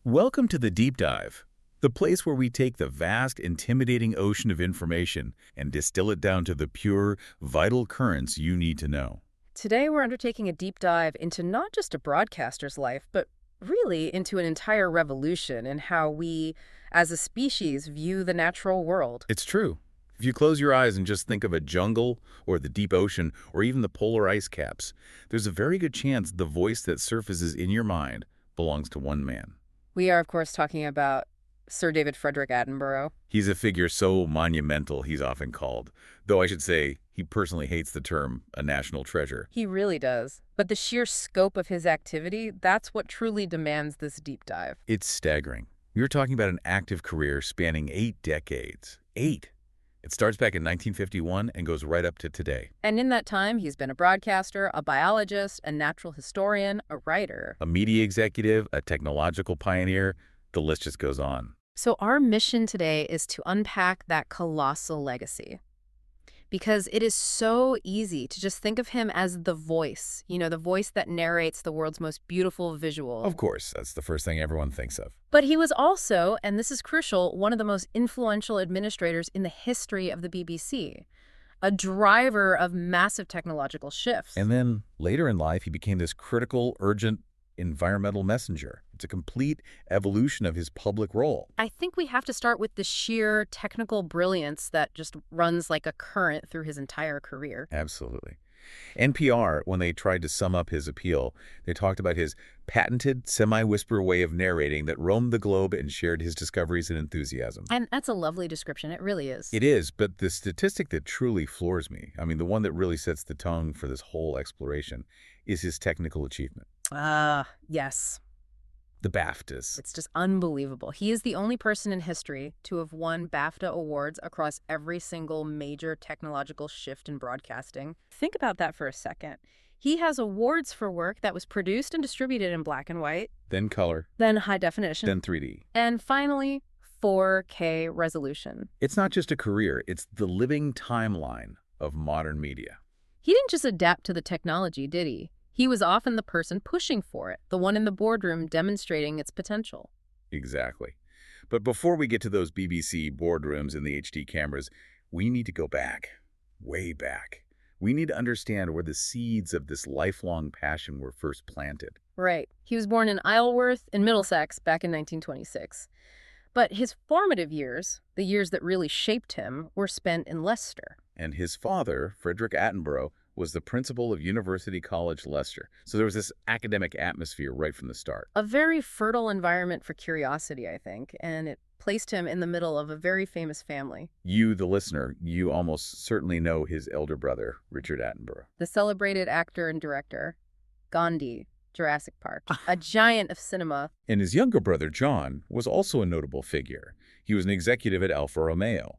Welcome to the Deep Dive, the place where we take the vast, intimidating ocean of information and distill it down to the pure, vital currents you need to know. Today we're undertaking a deep dive into not just a broadcaster's life, but really into an entire revolution in how we, as a species, view the natural world. It's true. If you close your eyes and just think of a jungle or the deep ocean or even the polar ice caps, there's a very good chance the voice that surfaces in your mind belongs to one man. We are, of course, talking about Sir David Frederick Attenborough. He's a figure so monumental, he's often called, though I should say he personally hates the term a national treasure. He really does. But the sheer scope of his activity, that's what truly demands this deep dive. It's staggering. You're talking about an active career spanning 8 decades. 8! It starts back in 1951 and goes right up to today. And in that time, he's been a broadcaster, a biologist, a natural historian, a writer. A media executive, a technological pioneer, the list just goes on. So our mission today is to unpack that colossal legacy. Because it is so easy to just think of him as the voice, the voice that narrates the world's most beautiful visual. Of course, that's the first thing everyone thinks of. But he was also, and this is crucial, one of the most influential administrators in the history of the BBC, a driver of massive technological shifts. And then later in life, he became this critical, urgent environmental messenger. It's a complete evolution of his public role. I think we have to start with the sheer technical brilliance that just runs like a current through his entire career. Absolutely. NPR, when they tried to sum up his appeal, they talked about his patented semi-whisper way of narrating that roamed the globe and shared his discoveries and enthusiasm. And that's a lovely description. It really is. It is, but the statistic that truly floors me, the one that really sets the tone for this whole exploration, is his technical achievement. Yes. The BAFTAs. It's just unbelievable. He is the only person in history to have won BAFTA Awards across every single major technological shift in broadcasting. Think about that for a second. He has awards for work that was produced and distributed in black and white. Then color. Then high definition. Then 3D. And finally, 4K resolution. It's not just a career. It's the living timeline of modern media. He didn't just adapt to the technology, did he? He was often the person pushing for it, the one in the boardroom demonstrating its potential. Exactly. But before we get to those BBC boardrooms and the HD cameras, we need to go back, way back. We need to understand where the seeds of this lifelong passion were first planted. Right. He was born in Isleworth in Middlesex back in 1926. But his formative years, the years that really shaped him, were spent in Leicester. And his father, Frederick Attenborough, was the principal of University College Leicester. So there was this academic atmosphere right from the start. A very fertile environment for curiosity, I think, and it placed him in the middle of a very famous family. You, the listener, you almost certainly know his elder brother, Richard Attenborough. The celebrated actor and director, Gandhi, Jurassic Park, a giant of cinema. And his younger brother, John, was also a notable figure. He was an executive at Alfa Romeo.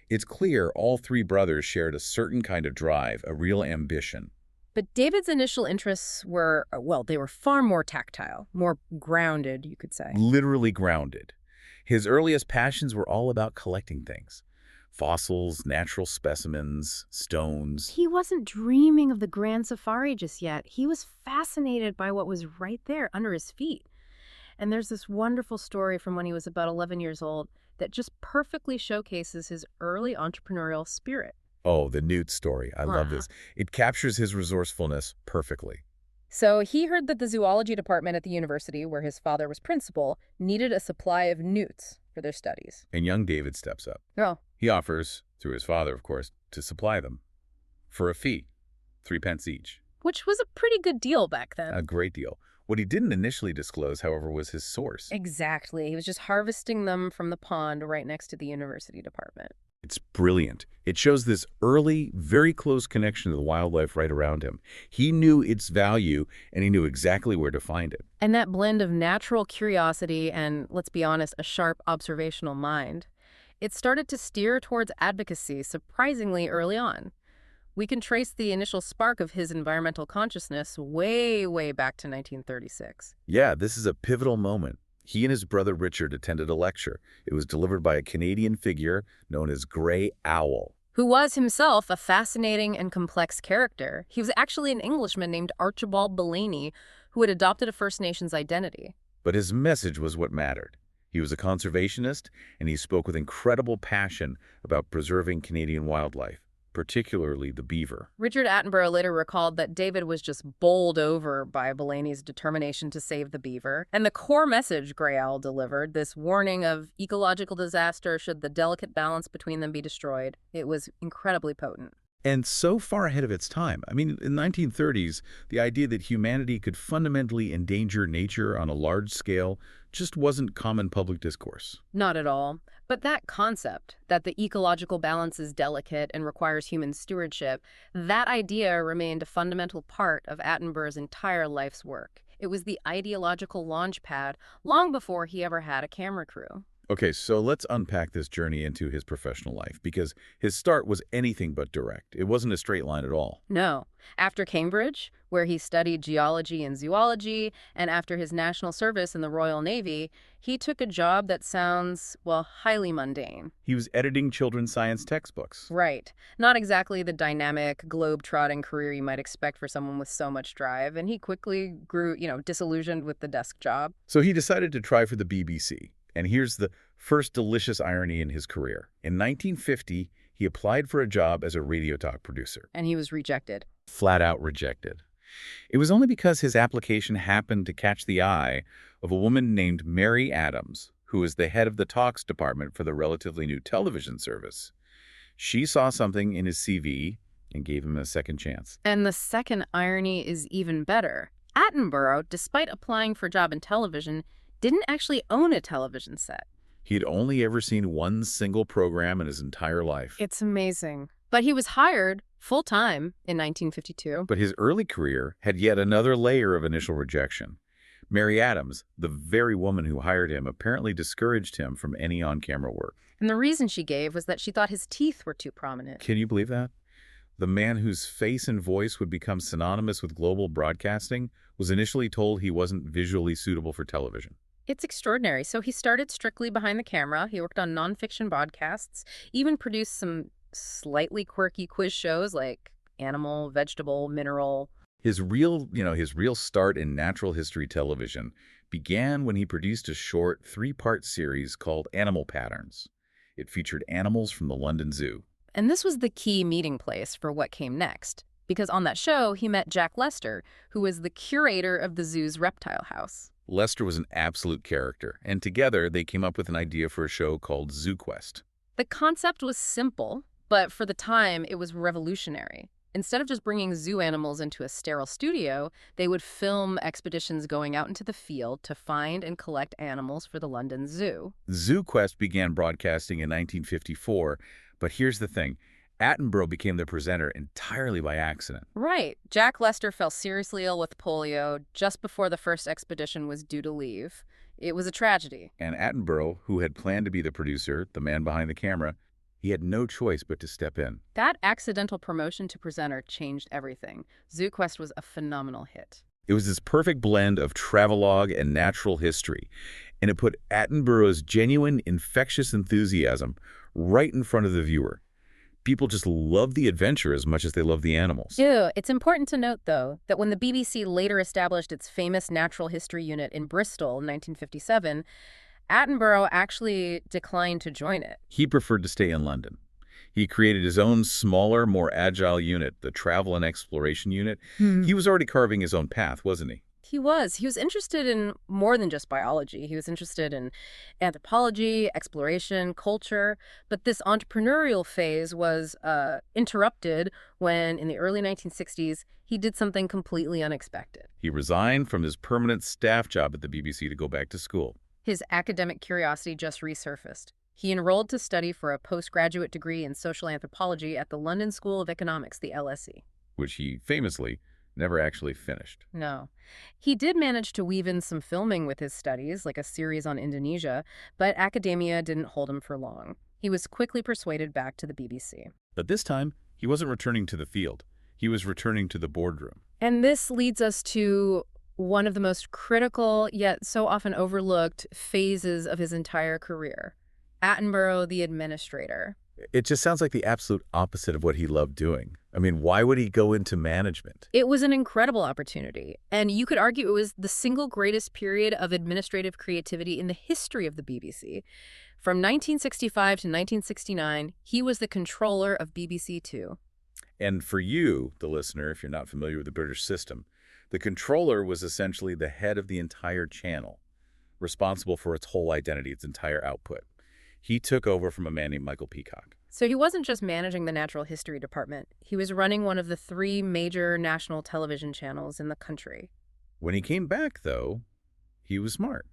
It's clear all 3 brothers shared a certain kind of drive, a real ambition. But David's initial interests were, they were far more tactile, more grounded, you could say. Literally grounded. His earliest passions were all about collecting things. Fossils, natural specimens, stones. He wasn't dreaming of the grand safari just yet. He was fascinated by what was right there under his feet. And there's this wonderful story from when he was about 11 years old that just perfectly showcases his early entrepreneurial spirit. Oh, the Newt story. I love this. It captures his resourcefulness perfectly. So he heard that the zoology department at the university, where his father was principal, needed a supply of newts for their studies. And young David steps up. Oh. He offers, through his father, of course, to supply them for a fee, 3 pence each. Which was a pretty good deal back then. A great deal. What he didn't initially disclose, however, was his source. Exactly. He was just harvesting them from the pond right next to the university department. It's brilliant. It shows this early, very close connection to the wildlife right around him. He knew its value, and he knew exactly where to find it. And that blend of natural curiosity and, let's be honest, a sharp observational mind, it started to steer towards advocacy surprisingly early on. We can trace the initial spark of his environmental consciousness way, way back to 1936. Yeah, this is a pivotal moment. He and his brother Richard attended a lecture. It was delivered by a Canadian figure known as Grey Owl. Who was himself a fascinating and complex character. He was actually an Englishman named Archibald Bellany, who had adopted a First Nations identity. But his message was what mattered. He was a conservationist, and he spoke with incredible passion about preserving Canadian wildlife, particularly the beaver. Richard Attenborough later recalled that David was just bowled over by Blaney's determination to save the beaver. And the core message Grey Owl delivered, this warning of ecological disaster should the delicate balance between them be destroyed, it was incredibly potent. And so far ahead of its time. I mean, in the 1930s, the idea that humanity could fundamentally endanger nature on a large scale just wasn't common public discourse. Not at all. But that concept, that the ecological balance is delicate and requires human stewardship, that idea remained a fundamental part of Attenborough's entire life's work. It was the ideological launch pad long before he ever had a camera crew. Okay, so let's unpack this journey into his professional life, because his start was anything but direct. It wasn't a straight line at all. No. After Cambridge, where he studied geology and zoology, and after his national service in the Royal Navy, he took a job that sounds, well, highly mundane. He was editing children's science textbooks. Right. Not exactly the dynamic, globe-trotting career you might expect for someone with so much drive, and he quickly grew, disillusioned with the desk job. So he decided to try for the BBC. And here's the first delicious irony in his career. In 1950, he applied for a job as a radio talk producer. And he was rejected. Flat out rejected. It was only because his application happened to catch the eye of a woman named Mary Adams, who was the head of the talks department for the relatively new television service. She saw something in his CV and gave him a second chance. And the second irony is even better. Attenborough, despite applying for a job in television, didn't actually own a television set. He'd only ever seen one single program in his entire life. It's amazing. But he was hired full-time in 1952. But his early career had yet another layer of initial rejection. Mary Adams, the very woman who hired him, apparently discouraged him from any on-camera work. And the reason she gave was that she thought his teeth were too prominent. Can you believe that? The man whose face and voice would become synonymous with global broadcasting was initially told he wasn't visually suitable for television. It's extraordinary. So he started strictly behind the camera. He worked on nonfiction podcasts, even produced some slightly quirky quiz shows like animal, vegetable, mineral. His real start in natural history television began when he produced a short 3-part series called Animal Patterns. It featured animals from the London Zoo. And this was the key meeting place for what came next, because on that show, he met Jack Lester, who was the curator of the zoo's reptile house. Lester was an absolute character, and together they came up with an idea for a show called Zoo Quest. The concept was simple, but for the time, it was revolutionary. Instead of just bringing zoo animals into a sterile studio, they would film expeditions going out into the field to find and collect animals for the London Zoo. Zoo Quest began broadcasting in 1954, but here's the thing. Attenborough became the presenter entirely by accident. Right. Jack Lester fell seriously ill with polio just before the first expedition was due to leave. It was a tragedy. And Attenborough, who had planned to be the producer, the man behind the camera, he had no choice but to step in. That accidental promotion to presenter changed everything. Zoo Quest was a phenomenal hit. It was this perfect blend of travelogue and natural history, and it put Attenborough's genuine, infectious enthusiasm right in front of the viewer. People just love the adventure as much as they love the animals. Ew. It's important to note, though, that when the BBC later established its famous natural history unit in Bristol in 1957, Attenborough actually declined to join it. He preferred to stay in London. He created his own smaller, more agile unit, the Travel and Exploration Unit. He was already carving his own path, wasn't he? He was. He was interested in more than just biology. He was interested in anthropology, exploration, culture. But this entrepreneurial phase was interrupted when, in the early 1960s, he did something completely unexpected. He resigned from his permanent staff job at the BBC to go back to school. His academic curiosity just resurfaced. He enrolled to study for a postgraduate degree in social anthropology at the London School of Economics, the LSE. Which he famously never actually finished. No. He did manage to weave in some filming with his studies, like a series on Indonesia, but academia didn't hold him for long. He was quickly persuaded back to the BBC. But this time, he wasn't returning to the field. He was returning to the boardroom. And this leads us to one of the most critical, yet so often overlooked, phases of his entire career. Attenborough, the administrator. It just sounds like the absolute opposite of what he loved doing. I mean, why would he go into management? It was an incredible opportunity, and you could argue it was the single greatest period of administrative creativity in the history of the BBC. From 1965 to 1969, he was the controller of BBC Two. And for you, the listener, if you're not familiar with the British system, the controller was essentially the head of the entire channel, responsible for its whole identity, its entire output. He took over from a man named Michael Peacock. So he wasn't just managing the natural history department. He was running one of the three major national television channels in the country. When he came back, though, he was smart.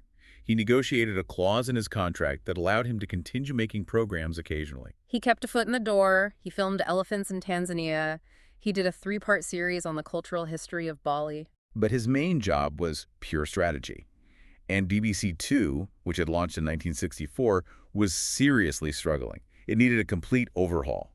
He negotiated a clause in his contract that allowed him to continue making programs occasionally. He kept a foot in the door. He filmed elephants in Tanzania. He did a 3-part series on the cultural history of Bali. But his main job was pure strategy. And BBC Two, which had launched in 1964, was seriously struggling. It needed a complete overhaul.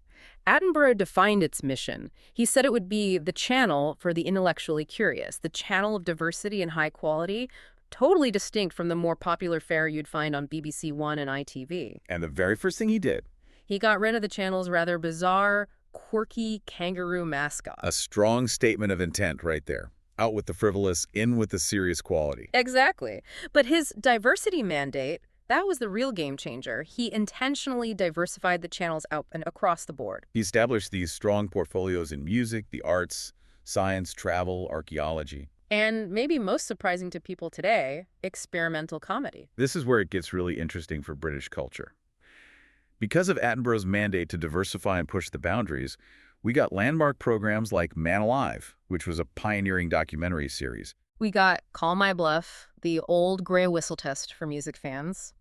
Attenborough defined its mission. He said it would be the channel for the intellectually curious, the channel of diversity and high quality, totally distinct from the more popular fare you'd find on BBC One and ITV. And the very first thing he did, He got rid of the channel's rather bizarre, quirky kangaroo mascot. a strong statement of intent right there. Out with the frivolous, in with the serious quality. Exactly. But his diversity mandate, that was the real game changer. He intentionally diversified the channels out and across the board. He established these strong portfolios in music, the arts, science, travel, archaeology. And maybe most surprising to people today, experimental comedy. This is where it gets really interesting for British culture. Because of Attenborough's mandate to diversify and push the boundaries, we got landmark programs like Man Alive, which was a pioneering documentary series. We got Call My Bluff, the old gray whistle test for music fans,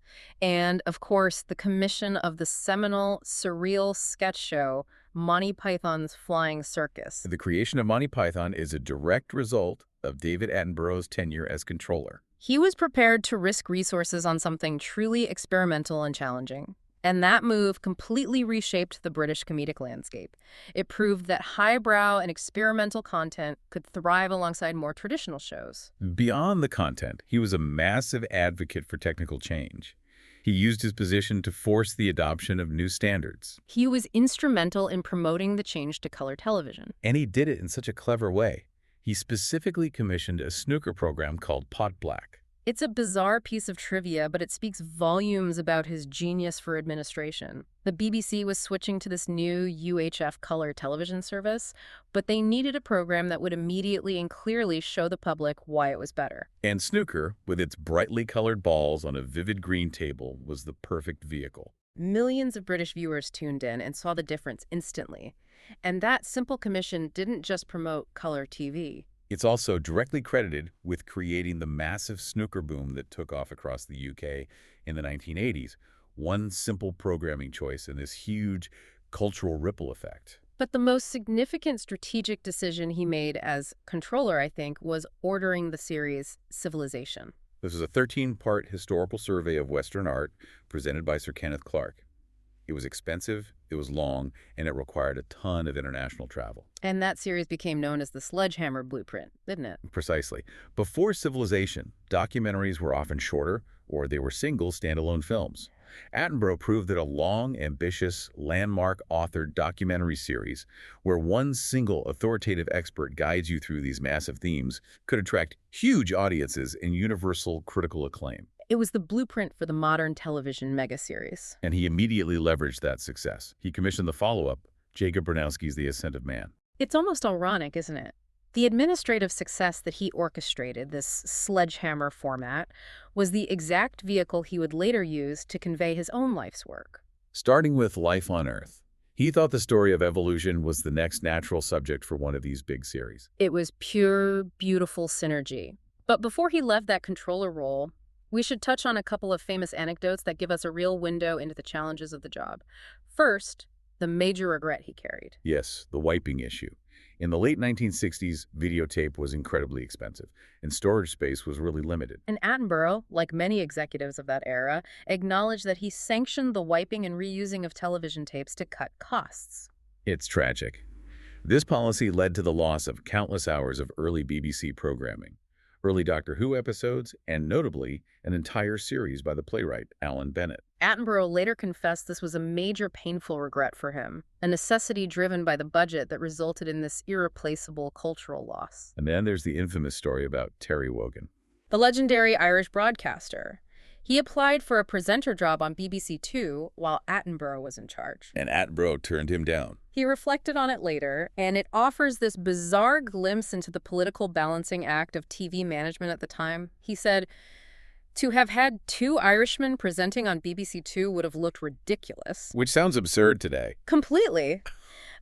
and, of course, the commission of the seminal, surreal sketch show, Monty Python's Flying Circus. The creation of Monty Python is a direct result of David Attenborough's tenure as controller. He was prepared to risk resources on something truly experimental and challenging. And that move completely reshaped the British comedic landscape. It proved that highbrow and experimental content could thrive alongside more traditional shows. Beyond the content, he was a massive advocate for technical change. He used his position to force the adoption of new standards. He was instrumental in promoting the change to color television. And he did it in such a clever way. He specifically commissioned a snooker program called Pot Black. It's a bizarre piece of trivia, but it speaks volumes about his genius for administration. The BBC was switching to this new UHF color television service, but they needed a program that would immediately and clearly show the public why it was better. And snooker, with its brightly colored balls on a vivid green table, was the perfect vehicle. Millions of British viewers tuned in and saw the difference instantly. And that simple commission didn't just promote color TV. It's also directly credited with creating the massive snooker boom that took off across the UK in the 1980s. One simple programming choice and this huge cultural ripple effect. But the most significant strategic decision he made as controller, I think, was ordering the series Civilization. This was a 13-part historical survey of Western art presented by Sir Kenneth Clark. It was expensive, it was long, and it required a ton of international travel. And that series became known as the Sledgehammer Blueprint, didn't it? Precisely. Before Civilization, documentaries were often shorter, or they were single standalone films. Attenborough proved that a long, ambitious, landmark-authored documentary series, where one single authoritative expert guides you through these massive themes, could attract huge audiences and universal critical acclaim. It was the blueprint for the modern television megaseries. And he immediately leveraged that success. He commissioned the follow-up, Jacob Bronowski's The Ascent of Man. It's almost ironic, isn't it? The administrative success that he orchestrated, this sledgehammer format, was the exact vehicle he would later use to convey his own life's work. Starting with Life on Earth, he thought the story of evolution was the next natural subject for one of these big series. It was pure, beautiful synergy. But before he left that controller role, we should touch on a couple of famous anecdotes that give us a real window into the challenges of the job. First, the major regret he carried. Yes, the wiping issue. In the late 1960s, videotape was incredibly expensive, and storage space was really limited. And Attenborough, like many executives of that era, acknowledged that he sanctioned the wiping and reusing of television tapes to cut costs. It's tragic. This policy led to the loss of countless hours of early BBC programming. early Doctor Who episodes, and notably, an entire series by the playwright Alan Bennett. Attenborough later confessed this was a major painful regret for him, a necessity driven by the budget that resulted in this irreplaceable cultural loss. And then there's the infamous story about Terry Wogan. The legendary Irish broadcaster. He applied for a presenter job on BBC Two while Attenborough was in charge. And Attenborough turned him down. He reflected on it later, and it offers this bizarre glimpse into the political balancing act of TV management at the time. He said, "To have had two Irishmen presenting on BBC Two would have looked ridiculous." Which sounds absurd today. Completely.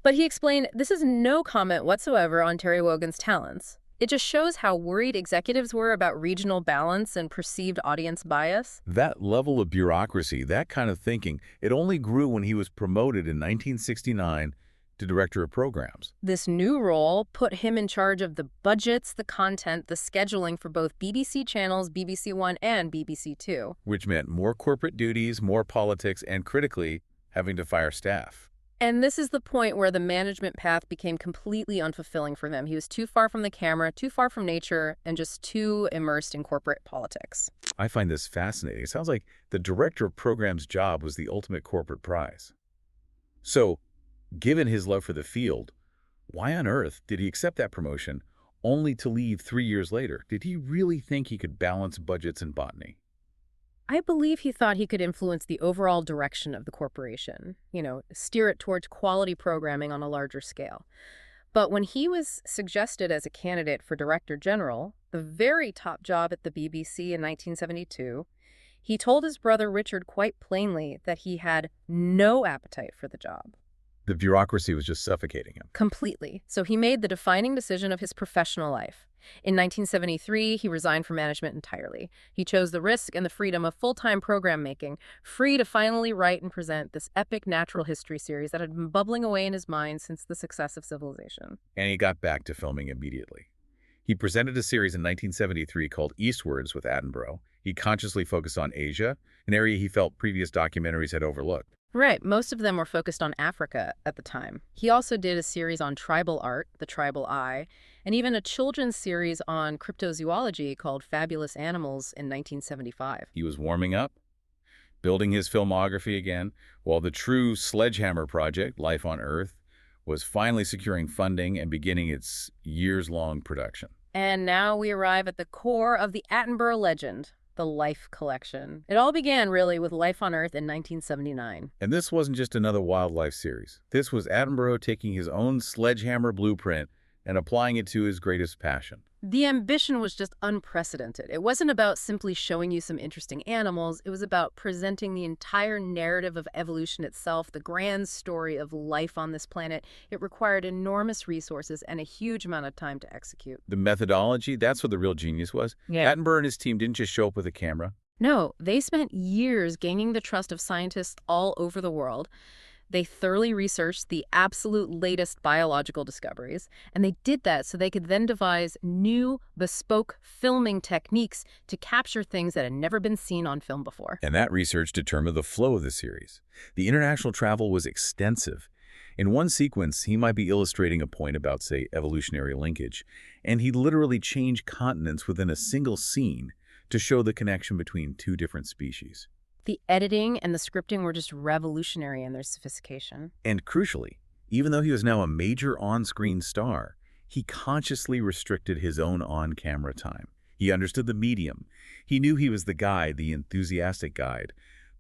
But he explained, this is no comment whatsoever on Terry Wogan's talents. It just shows how worried executives were about regional balance and perceived audience bias. That level of bureaucracy, that kind of thinking, it only grew when he was promoted in 1969 to director of programs. This new role put him in charge of the budgets, the content, the scheduling for both BBC channels, BBC One and BBC Two. Which meant more corporate duties, more politics, and critically, having to fire staff. And this is the point where the management path became completely unfulfilling for him. He was too far from the camera, too far from nature, and just too immersed in corporate politics. I find this fascinating. It sounds like the director of programs job was the ultimate corporate prize. So, given his love for the field, why on earth did he accept that promotion only to leave 3 years later? Did he really think he could balance budgets and botany? I believe he thought he could influence the overall direction of the corporation, steer it towards quality programming on a larger scale. But when he was suggested as a candidate for Director General, the very top job at the BBC in 1972, he told his brother Richard quite plainly that he had no appetite for the job. The bureaucracy was just suffocating him. Completely. So he made the defining decision of his professional life. In 1973, he resigned from management entirely. He chose the risk and the freedom of full-time program making, free to finally write and present this epic natural history series that had been bubbling away in his mind since the success of Civilization. And he got back to filming immediately. He presented a series in 1973 called Eastwards with Attenborough. He consciously focused on Asia, an area he felt previous documentaries had overlooked. Right, most of them were focused on Africa at the time. He also did a series on tribal art, The Tribal Eye, and even a children's series on cryptozoology called Fabulous Animals in 1975. He was warming up, building his filmography again, while the true sledgehammer project, Life on Earth, was finally securing funding and beginning its years-long production. And now we arrive at the core of the Attenborough legend, the Life collection. It all began, really, with Life on Earth in 1979. And this wasn't just another wildlife series. This was Attenborough taking his own sledgehammer blueprint and applying it to his greatest passion. The ambition was just unprecedented. It wasn't about simply showing you some interesting animals. It was about presenting the entire narrative of evolution itself, the grand story of life on this planet. It required enormous resources and a huge amount of time to execute. The methodology, that's what the real genius was. Yeah. Attenborough and his team didn't just show up with a camera. No, they spent years gaining the trust of scientists all over the world. They thoroughly researched the absolute latest biological discoveries, and they did that so they could then devise new, bespoke filming techniques to capture things that had never been seen on film before. And that research determined the flow of the series. The international travel was extensive. In one sequence, he might be illustrating a point about, say, evolutionary linkage, and he'd literally change continents within a single scene to show the connection between two different species. The editing and the scripting were just revolutionary in their sophistication. And crucially, even though he was now a major on-screen star, he consciously restricted his own on-camera time. He understood the medium. He knew he was the guide, the enthusiastic guide,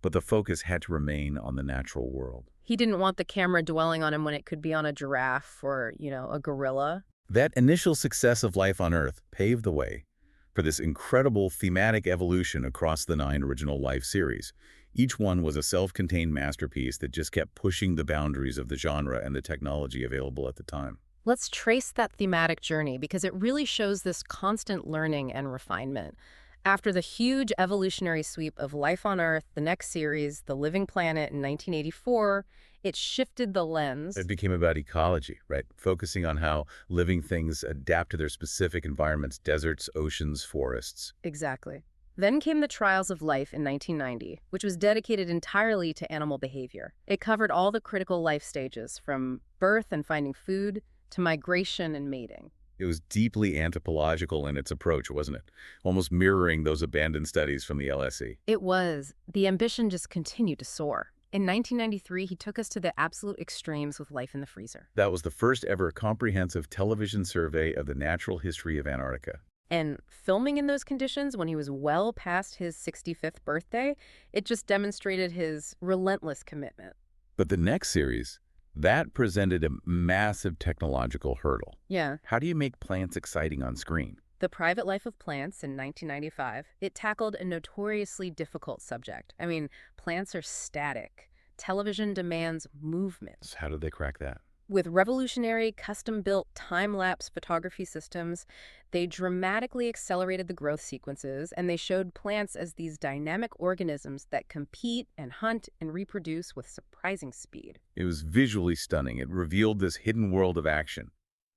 but the focus had to remain on the natural world. He didn't want the camera dwelling on him when it could be on a giraffe or, a gorilla. That initial success of Life on Earth paved the way for this incredible thematic evolution across the 9 original Life series. Each one was a self-contained masterpiece that just kept pushing the boundaries of the genre and the technology available at the time. Let's trace that thematic journey because it really shows this constant learning and refinement. After the huge evolutionary sweep of Life on Earth, the next series, The Living Planet in 1984, it shifted the lens. It became about ecology, right? Focusing on how living things adapt to their specific environments, deserts, oceans, forests. Exactly. Then came The Trials of Life in 1990, which was dedicated entirely to animal behavior. It covered all the critical life stages, from birth and finding food to migration and mating. It was deeply anthropological in its approach, wasn't it? Almost mirroring those abandoned studies from the LSE. It was. The ambition just continued to soar. In 1993, he took us to the absolute extremes with Life in the Freezer. That was the first ever comprehensive television survey of the natural history of Antarctica. And filming in those conditions when he was well past his 65th birthday, it just demonstrated his relentless commitment. But the next series, that presented a massive technological hurdle. Yeah. How do you make plants exciting on screen? The Private Life of Plants in 1995, it tackled a notoriously difficult subject. I mean, plants are static. Television demands movement. So how did they crack that? With revolutionary, custom-built time-lapse photography systems, they dramatically accelerated the growth sequences, and they showed plants as these dynamic organisms that compete and hunt and reproduce with surprising speed. It was visually stunning. It revealed this hidden world of action,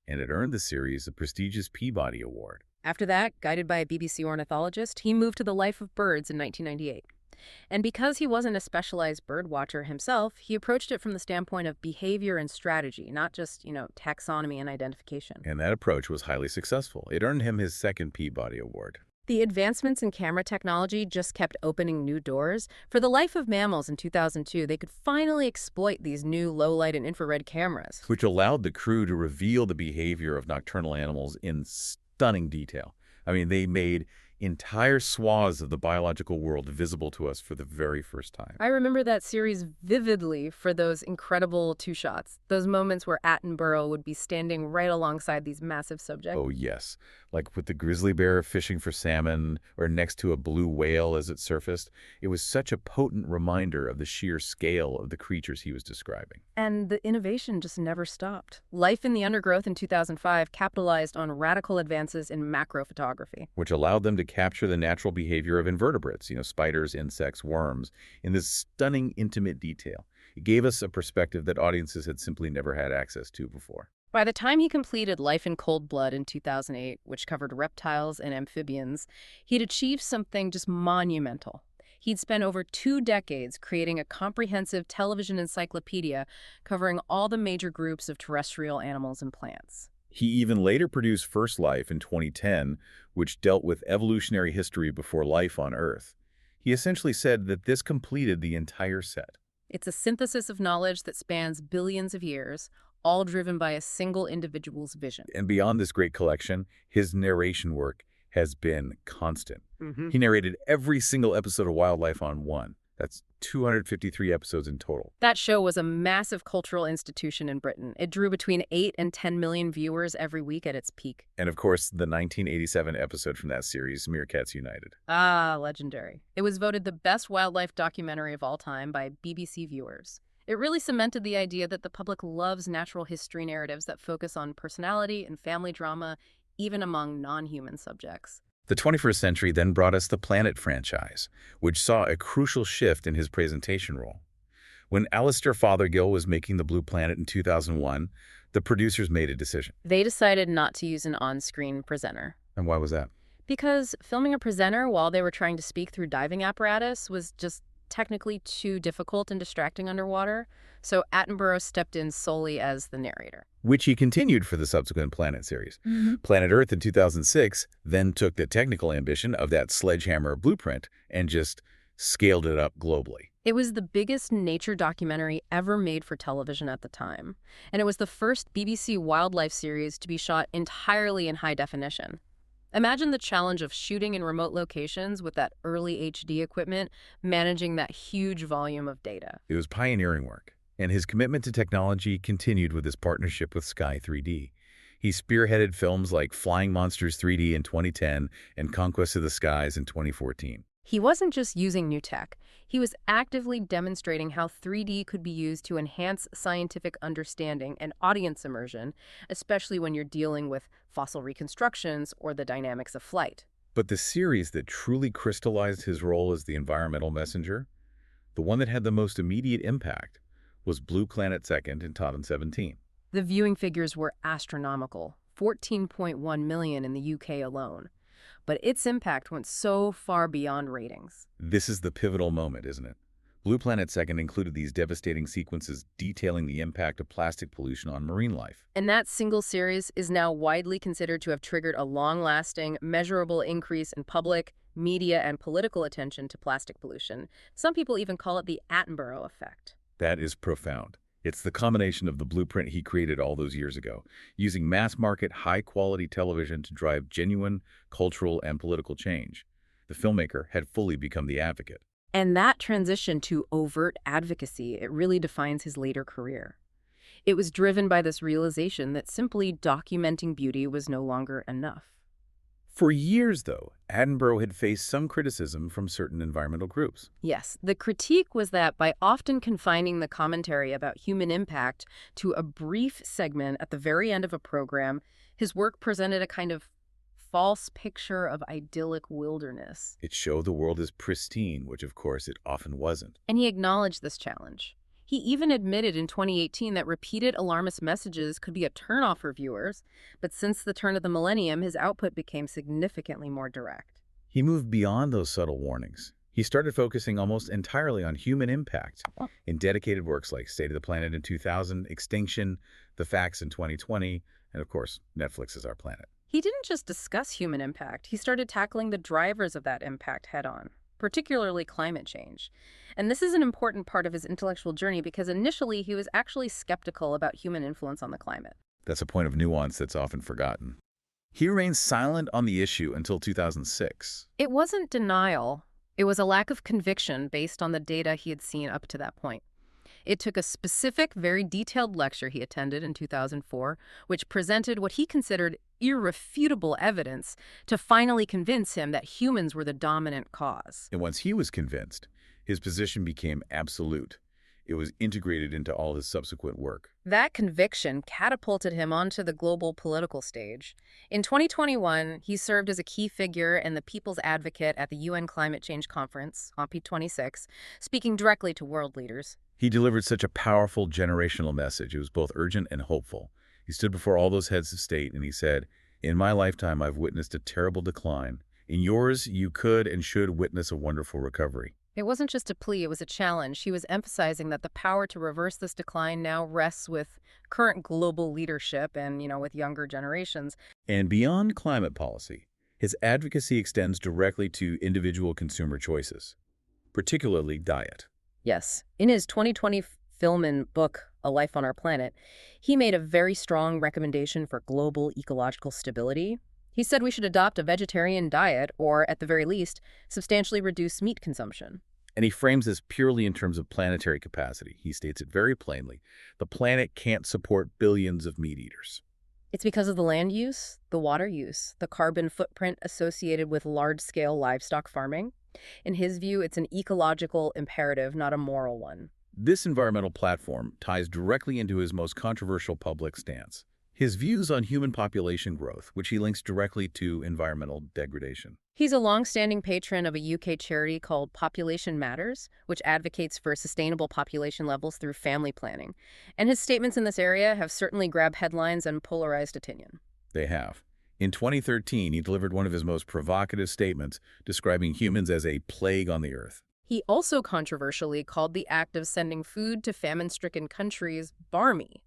and it earned the series a prestigious Peabody Award. After that, guided by a BBC ornithologist, he moved to the life of birds in 1998. And because he wasn't a specialized bird watcher himself, he approached it from the standpoint of behavior and strategy, not just, taxonomy and identification. And that approach was highly successful. It earned him his second Peabody Award. The advancements in camera technology just kept opening new doors. For the life of mammals in 2002, they could finally exploit these new low-light and infrared cameras, which allowed the crew to reveal the behavior of nocturnal animals in stunning detail. I mean, they made entire swaths of the biological world visible to us for the very first time. I remember that series vividly for those incredible two shots, those moments where Attenborough would be standing right alongside these massive subjects. Oh, yes. Like with the grizzly bear fishing for salmon or next to a blue whale as it surfaced. It was such a potent reminder of the sheer scale of the creatures he was describing. And the innovation just never stopped. Life in the Undergrowth in 2005 capitalized on radical advances in macro photography, which allowed them to capture the natural behavior of invertebrates, spiders, insects, worms, in this stunning, intimate detail. It gave us a perspective that audiences had simply never had access to before. By the time he completed Life in Cold Blood in 2008, which covered reptiles and amphibians, he'd achieved something just monumental. He'd spent over 2 decades creating a comprehensive television encyclopedia covering all the major groups of terrestrial animals and plants. He even later produced First Life in 2010, which dealt with evolutionary history before life on Earth. He essentially said that this completed the entire set. It's a synthesis of knowledge that spans billions of years, all driven by a single individual's vision. And beyond this great collection, his narration work has been constant. He narrated every single episode of Wildlife on One. That's 253 episodes in total. That show was a massive cultural institution in Britain. It drew between 8 and 10 million viewers every week at its peak. And of course, the 1987 episode from that series, Meerkats United. Ah, legendary. It was voted the best wildlife documentary of all time by BBC viewers. It really cemented the idea that the public loves natural history narratives that focus on personality and family drama, even among non-human subjects. The 21st century then brought us the Planet franchise, which saw a crucial shift in his presentation role. When Alistair Fothergill was making The Blue Planet in 2001, the producers made a decision. They decided not to use an on-screen presenter. And why was that? Because filming a presenter while they were trying to speak through diving apparatus was just technically too difficult and distracting underwater, so Attenborough stepped in solely as the narrator. Which he continued for the subsequent Planet series. Planet Earth in 2006 then took the technical ambition of that sledgehammer blueprint and just scaled it up globally. It was the biggest nature documentary ever made for television at the time, and it was the first BBC wildlife series to be shot entirely in high definition. Imagine the challenge of shooting in remote locations with that early HD equipment, managing that huge volume of data. It was pioneering work, and his commitment to technology continued with his partnership with Sky 3D. He spearheaded films like Flying Monsters 3D in 2010 and Conquest of the Skies in 2014. He wasn't just using new tech. He was actively demonstrating how 3D could be used to enhance scientific understanding and audience immersion, especially when you're dealing with fossil reconstructions or the dynamics of flight. But the series that truly crystallized his role as the environmental messenger, the one that had the most immediate impact, was Blue Planet Second in 2017. The viewing figures were astronomical, 14.1 million in the UK alone. But its impact went so far beyond ratings. This is the pivotal moment, isn't it? Blue Planet Second included these devastating sequences detailing the impact of plastic pollution on marine life. And that single series is now widely considered to have triggered a long-lasting, measurable increase in public, media, and political attention to plastic pollution. Some people even call it the Attenborough effect. That is profound. It's the combination of the blueprint he created all those years ago, using mass-market, high-quality television to drive genuine cultural and political change. The filmmaker had fully become the advocate. And that transition to overt advocacy, it really defines his later career. It was driven by this realization that simply documenting beauty was no longer enough. For years, though, Attenborough had faced some criticism from certain environmental groups. Yes, the critique was that by often confining the commentary about human impact to a brief segment at the very end of a program, his work presented a kind of false picture of idyllic wilderness. It showed the world as pristine, which of course it often wasn't. And he acknowledged this challenge. He even admitted in 2018 that repeated alarmist messages could be a turnoff for viewers, but since the turn of the millennium, his output became significantly more direct. He moved beyond those subtle warnings. He started focusing almost entirely on human impact in dedicated works like State of the Planet in 2000, Extinction, The Facts in 2020, and of course, Netflix is Our Planet. He didn't just discuss human impact, he started tackling the drivers of that impact head-on, particularly climate change. And this is an important part of his intellectual journey because initially he was actually skeptical about human influence on the climate. That's a point of nuance that's often forgotten. He remained silent on the issue until 2006. It wasn't denial. It was a lack of conviction based on the data he had seen up to that point. It took a specific, very detailed lecture he attended in 2004, which presented what he considered irrefutable evidence to finally convince him that humans were the dominant cause. And once he was convinced, his position became absolute. It was integrated into all his subsequent work. That conviction catapulted him onto the global political stage. In 2021, he served as a key figure and the people's advocate at the UN Climate Change Conference, COP26, speaking directly to world leaders. He delivered such a powerful generational message. It was both urgent and hopeful. He stood before all those heads of state and he said, "In my lifetime, I've witnessed a terrible decline. In yours, you could and should witness a wonderful recovery." It wasn't just a plea, it was a challenge. He was emphasizing that the power to reverse this decline now rests with current global leadership and, with younger generations. And beyond climate policy, his advocacy extends directly to individual consumer choices, particularly diet. Yes. In his 2020 film and book, A Life on Our Planet, he made a very strong recommendation for global ecological stability. He said we should adopt a vegetarian diet or, at the very least, substantially reduce meat consumption. And he frames this purely in terms of planetary capacity. He states it very plainly. The planet can't support billions of meat eaters. It's because of the land use, the water use, the carbon footprint associated with large-scale livestock farming. In his view, it's an ecological imperative, not a moral one. This environmental platform ties directly into his most controversial public stance, his views on human population growth, which he links directly to environmental degradation. He's a long-standing patron of a UK charity called Population Matters, which advocates for sustainable population levels through family planning. And his statements in this area have certainly grabbed headlines and polarized opinion. They have. In 2013, he delivered one of his most provocative statements describing humans as a plague on the earth. He also controversially called the act of sending food to famine-stricken countries barmy.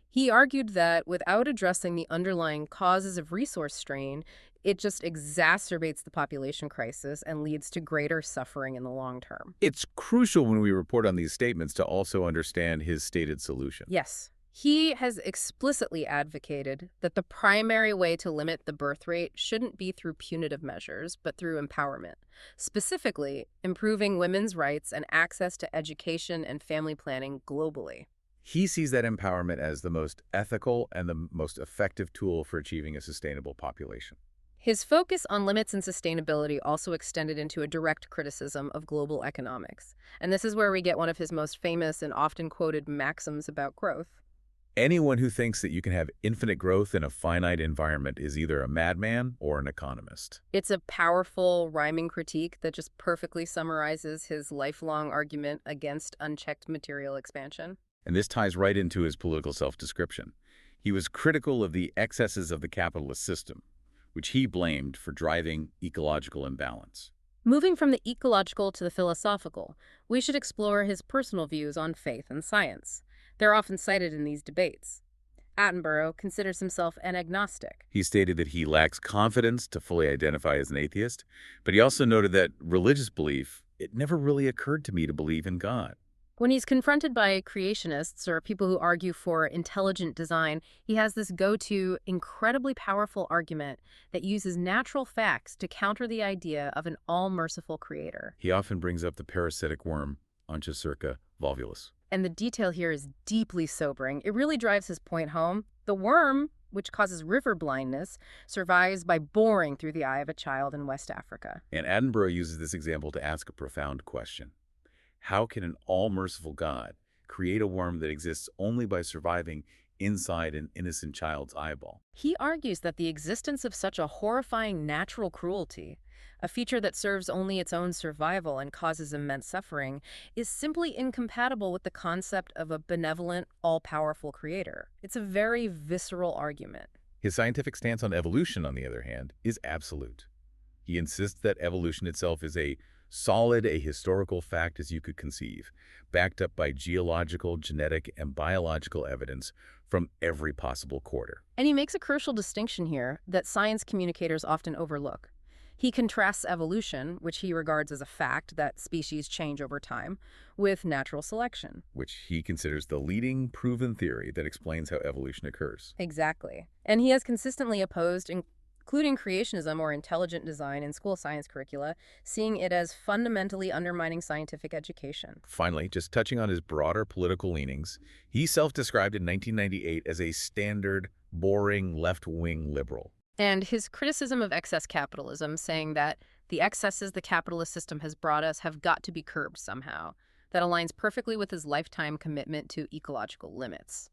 He argued that without addressing the underlying causes of resource strain, it just exacerbates the population crisis and leads to greater suffering in the long term. It's crucial when we report on these statements to also understand his stated solution. Yes. He has explicitly advocated that the primary way to limit the birth rate shouldn't be through punitive measures, but through empowerment, specifically improving women's rights and access to education and family planning globally. He sees that empowerment as the most ethical and the most effective tool for achieving a sustainable population. His focus on limits and sustainability also extended into a direct criticism of global economics. And this is where we get one of his most famous and often quoted maxims about growth. Anyone who thinks that you can have infinite growth in a finite environment is either a madman or an economist. It's a powerful, rhyming critique that just perfectly summarizes his lifelong argument against unchecked material expansion. And this ties right into his political self-description. He was critical of the excesses of the capitalist system, which he blamed for driving ecological imbalance. Moving from the ecological to the philosophical, we should explore his personal views on faith and science. They're often cited in these debates. Attenborough considers himself an agnostic. He stated that he lacks confidence to fully identify as an atheist, but he also noted that religious belief, it never really occurred to me to believe in God. When he's confronted by creationists or people who argue for intelligent design, he has this go-to, incredibly powerful argument that uses natural facts to counter the idea of an all-merciful creator. He often brings up the parasitic worm, Onchocerca volvulus. And the detail here is deeply sobering. It really drives his point home. The worm, which causes river blindness, survives by boring through the eye of a child in West Africa. And Attenborough uses this example to ask a profound question. How can an all-merciful God create a worm that exists only by surviving inside an innocent child's eyeball? He argues that the existence of such a horrifying natural cruelty, a feature that serves only its own survival and causes immense suffering, is simply incompatible with the concept of a benevolent, all-powerful creator. It's a very visceral argument. His scientific stance on evolution, on the other hand, is absolute. He insists that evolution itself is a solid, a historical fact as you could conceive, backed up by geological, genetic, and biological evidence from every possible quarter. And he makes a crucial distinction here that science communicators often overlook. He contrasts evolution, which he regards as a fact that species change over time, with natural selection, which he considers the leading proven theory that explains how evolution occurs. Exactly. And he has consistently opposed including creationism or intelligent design in school science curricula, seeing it as fundamentally undermining scientific education. Finally, just touching on his broader political leanings, he self-described in 1998 as a standard, boring, left-wing liberal. And his criticism of excess capitalism, saying that the excesses the capitalist system has brought us have got to be curbed somehow, that aligns perfectly with his lifetime commitment to ecological limits.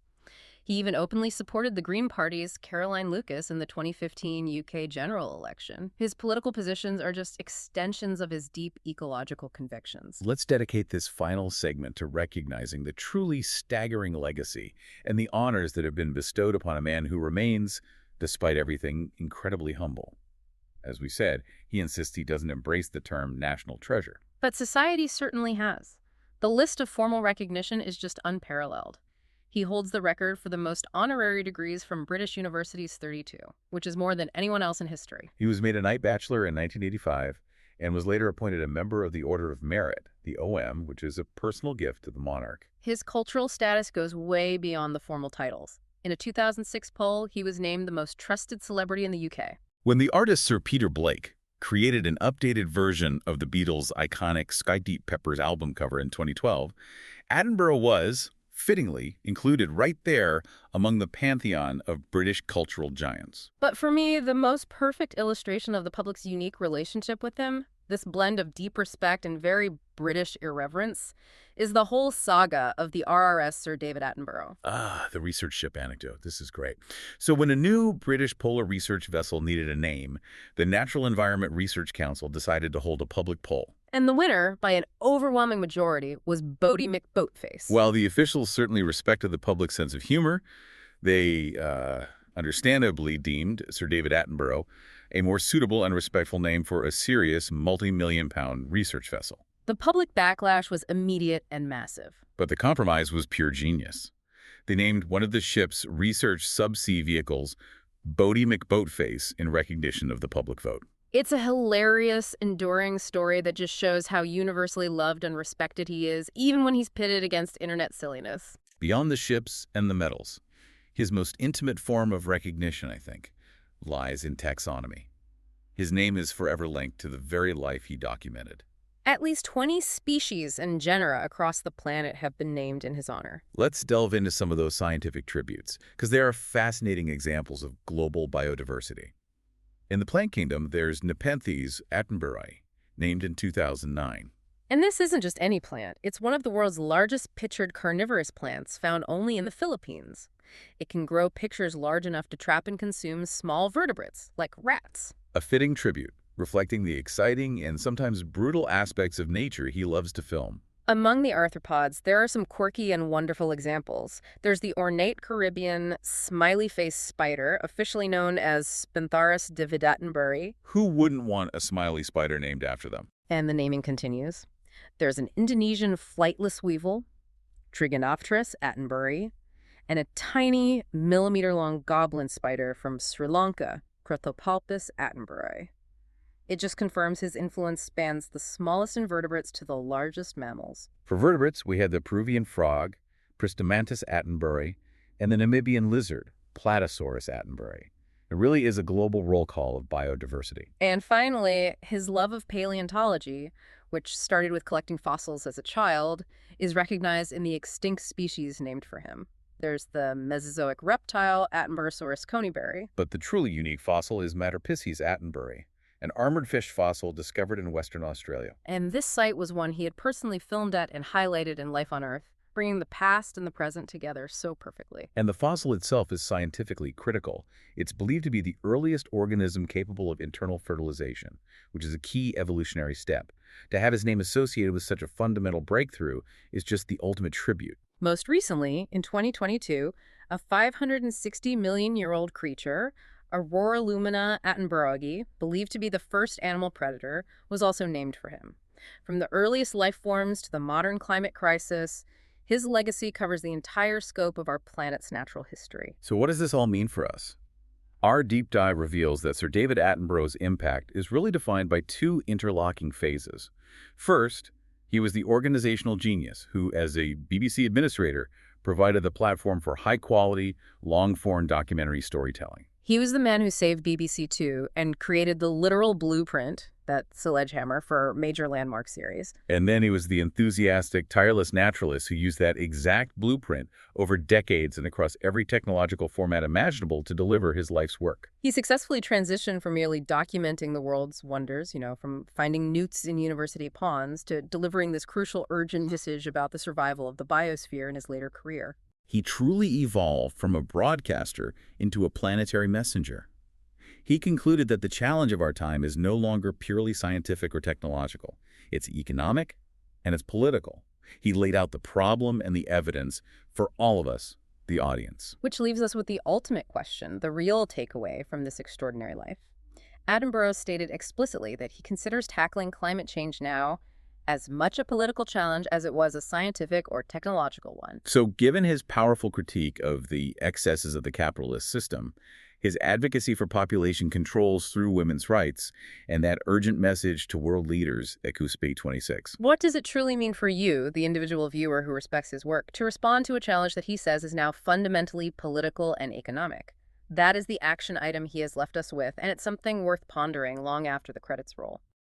He even openly supported the Green Party's Caroline Lucas in the 2015 UK general election. His political positions are just extensions of his deep ecological convictions. Let's dedicate this final segment to recognizing the truly staggering legacy and the honors that have been bestowed upon a man who remains, despite everything, incredibly humble. As we said, he insists he doesn't embrace the term national treasure. But society certainly has. The list of formal recognition is just unparalleled. He holds the record for the most honorary degrees from British universities, 32, which is more than anyone else in history. He was made a Knight Bachelor in 1985 and was later appointed a member of the Order of Merit, the OM, which is a personal gift to the monarch. His cultural status goes way beyond the formal titles. In a 2006 poll, he was named the most trusted celebrity in the UK. When the artist Sir Peter Blake created an updated version of the Beatles' iconic Sky Deep Peppers album cover in 2012, Attenborough was, fittingly, included right there among the pantheon of British cultural giants. But for me, the most perfect illustration of the public's unique relationship with him, this blend of deep respect and very British irreverence, is the whole saga of the RRS Sir David Attenborough. The research ship anecdote. This is great. So when a new British polar research vessel needed a name, the Natural Environment Research Council decided to hold a public poll. And the winner, by an overwhelming majority, was Bodie McBoatface. While the officials certainly respected the public's sense of humor, they understandably deemed Sir David Attenborough a more suitable and respectful name for a serious multi-million-pound research vessel. The public backlash was immediate and massive. But the compromise was pure genius. They named one of the ship's research subsea vehicles Bodie McBoatface in recognition of the public vote. It's a hilarious, enduring story that just shows how universally loved and respected he is, even when he's pitted against internet silliness. Beyond the ships and the medals, his most intimate form of recognition, I think, lies in taxonomy. His name is forever linked to the very life he documented. At least 20 species and genera across the planet have been named in his honor. Let's delve into some of those scientific tributes, because they are fascinating examples of global biodiversity. In the plant kingdom, there's Nepenthes attenboroughi, named in 2009. And this isn't just any plant. It's one of the world's largest pictured carnivorous plants found only in the Philippines. It can grow pictures large enough to trap and consume small vertebrates, like rats. A fitting tribute, reflecting the exciting and sometimes brutal aspects of nature he loves to film. Among the arthropods, there are some quirky and wonderful examples. There's the ornate Caribbean smiley-faced spider, officially known as Spintharis David Attenborough. Who wouldn't want a smiley spider named after them? And the naming continues. There's an Indonesian flightless weevil, Trigonopterus attenboroughi, and a tiny millimeter-long goblin spider from Sri Lanka, Crotopalpus attenboroughi. It just confirms his influence spans the smallest invertebrates to the largest mammals. For vertebrates, we had the Peruvian frog, Pristomantis attenboroughi, and the Namibian lizard, Platysaurus attenboroughi. It really is a global roll call of biodiversity. And finally, his love of paleontology, which started with collecting fossils as a child, is recognized in the extinct species named for him. There's the Mesozoic reptile Attenborosaurus conyberry. But the truly unique fossil is Matterpisces attenboroughi, an armored fish fossil discovered in Western Australia. And this site was one he had personally filmed at and highlighted in Life on Earth, bringing the past and the present together so perfectly. And the fossil itself is scientifically critical. It's believed to be the earliest organism capable of internal fertilization, which is a key evolutionary step. To have his name associated with such a fundamental breakthrough is just the ultimate tribute. Most recently, in 2022, a 560-million-year-old creature, Aurora lumina attenboroughi, believed to be the first animal predator, was also named for him. From the earliest life forms to the modern climate crisis, his legacy covers the entire scope of our planet's natural history. So what does this all mean for us? Our deep dive reveals that Sir David Attenborough's impact is really defined by two interlocking phases. First, he was the organizational genius who, as a BBC administrator, provided the platform for high-quality, long-form documentary storytelling. He was the man who saved BBC Two and created the literal blueprint, that sledgehammer, for major landmark series. And then he was the enthusiastic, tireless naturalist who used that exact blueprint over decades and across every technological format imaginable to deliver his life's work. He successfully transitioned from merely documenting the world's wonders, from finding newts in university ponds to delivering this crucial, urgent message about the survival of the biosphere in his later career. He truly evolved from a broadcaster into a planetary messenger. He concluded that the challenge of our time is no longer purely scientific or technological. It's economic and it's political. He laid out the problem and the evidence for all of us, the audience. Which leaves us with the ultimate question, the real takeaway from this extraordinary life. Attenborough stated explicitly that he considers tackling climate change now as much a political challenge as it was a scientific or technological one. So given his powerful critique of the excesses of the capitalist system, his advocacy for population controls through women's rights, and that urgent message to world leaders at CUSP 26. What does it truly mean for you, the individual viewer who respects his work, to respond to a challenge that he says is now fundamentally political and economic? That is the action item he has left us with, and it's something worth pondering long after the credits roll.